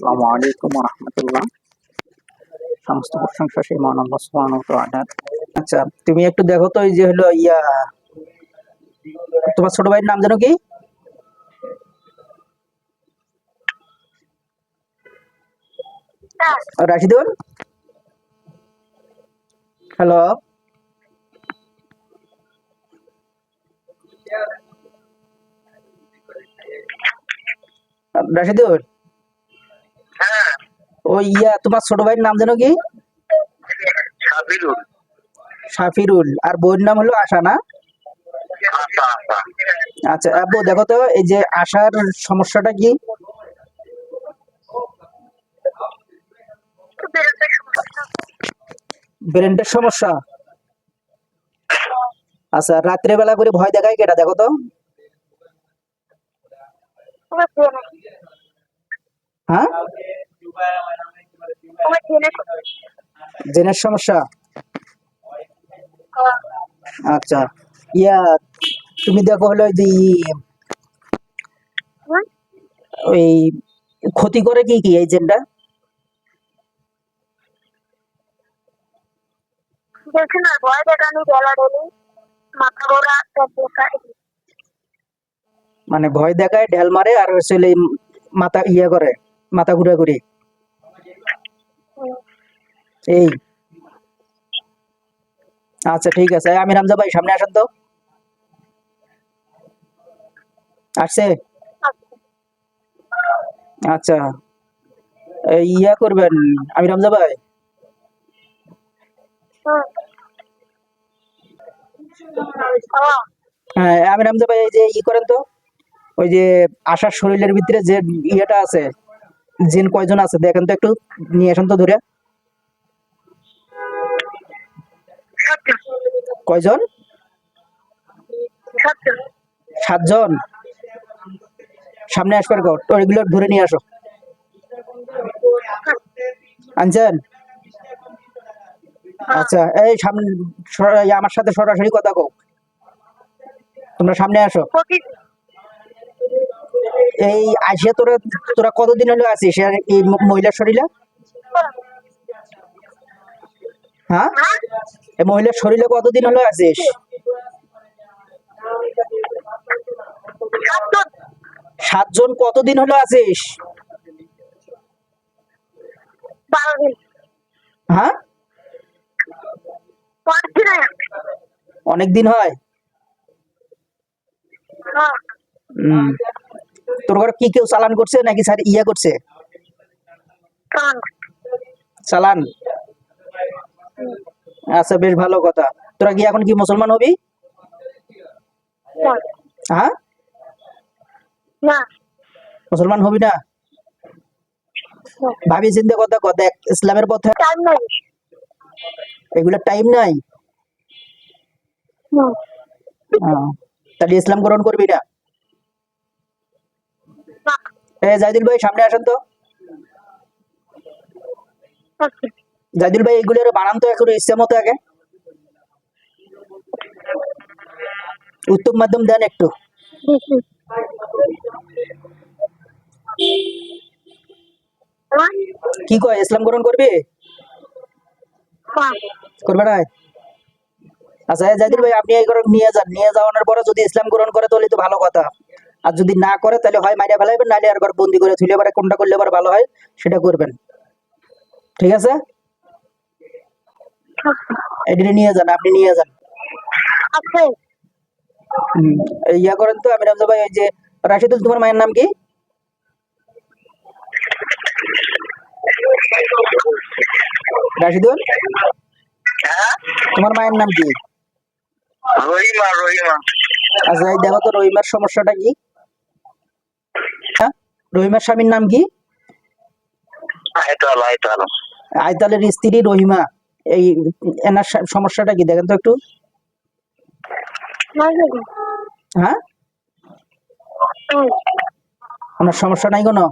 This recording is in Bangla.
আসসালামু আলাইকুম ওয়া রাহমাতুল্লাহ। সমস্ত প্রশংসা সেই মহান আল্লাহ সুবহানাহু ওয়া তাআলার। আচ্ছা, তুমি একটু দেখো তো এই যে হলো তোমার ছোট ভাইয়ের নাম জানো কি? রাশিদুল। হ্যালো, রাশিদুল। ওই তোমার ছোট ভাইয়ের নাম জানো কি? সাবিরুল। শাফিরুল। আর বইয়ের নাম হলো আশা, না? আশা আশা। আচ্ছা আব্বু, দেখো তো এই যে আশার সমস্যাটা কি? ব্রেনটের সমস্যা। আচ্ছা, রাত্রে বেলা করে ভয় দেখায় কেটা, দেখো তো? হ্যাঁ, জেনের সমস্যা। আচ্ছা, ইয়া তুমি দেখো হলো ওই যে ওই ক্ষতি করে কি কি এই জেনটা? মানে ভয় দেখায়, ঢেল মারে, আর হচ্ছে মাথা করে, মাথা ঘুরাঘুরি, এই। আচ্ছা ঠিক আছে, আমি রামজা ভাই সামনে আসেন তো। আসছে? আচ্ছা, এই করবেন, আমি রামজা ভাই। হ্যাঁ, আমি রামজা ভাই, এই যে করেন তো, ওই যে আশার শরীরের ভিতরে যে ইয়েটা আছে, জিন কয়জন আছে দেখেন তো, একটু নিয়ে আসেন তো ধরে। কয়জন? 7 জন। সামনে আসবার কর, ওইগুলো ধরে নিয়ে আসো। আনছেন? আচ্ছা, এই সামনে আমার সাথে সরাসরি কথা কও, তোমরা সামনে আসো। এই আসিয়া তোরা তোরা কতদিন হলো আছিস এই মহিলার শরীরে? হ্যাঁ, এই মহিলার শরীরে কতদিন হলো আছিস? 7 জন কতদিন হলো আছিস? হ্যাঁ, অনেকদিন হয়। তোর ঘরে কি কেউ চালান করছে নাকি স্যার করছে? চালান। আচ্ছা, বেশ ভালো কথা। তোরা কি এখন কি মুসলমান হবি? হ্যাঁ, মুসলমান হবি না? ভাবি চিন্তা কথা দেখ, ইসলামের পথে এগুলো টাইম নাই। তাহলে ইসলাম গ্রহণ করবি না? জাইদুল ভাই সামনে আসেন তো। জাইদুল ভাই, এগুলোর বানান তো এখন ইচ্ছা মতো আগে উত্তম মাধ্যম দেন একটু। কি কয়, ইসলাম গ্রহণ করবি? করবে না? আচ্ছা জাইদুল ভাই, আপনি এই গ্রহণ নিয়ে যান, নিয়ে যাওয়ানোর পরে যদি ইসলাম গ্রহণ করে তাহলে তো ভালো কথা। আর যদি না করে তাহলে হয় মাইরা ফেলাইবেন, নাহলে আর ঘর বন্দি করে তুলে পরে কোনটা করলে ভালো হয় সেটা করবেন। ঠিক আছে, এদিকে নিয়ে যান, আপনি নিয়ে যান। করেন তো, আমি রামজা ভাই। এই যে রাশিদুল, তোমার মায়ের নাম কি? রাশিদুল, তোমার মায়ের নাম কি? রহিমা। রহিমা। আচ্ছা, এই দেখো তো রহিমার সমস্যাটা কি? হ্যাঁ, রহিমার স্বামীর নাম কি? আয়তাল। আয়তাল। আইতালের স্ত্রী রহিমা। এই এনার সমস্যাটা কি দেখেন তো একটু। হ্যাঁ, ওনার সমস্যা নাই কোনো?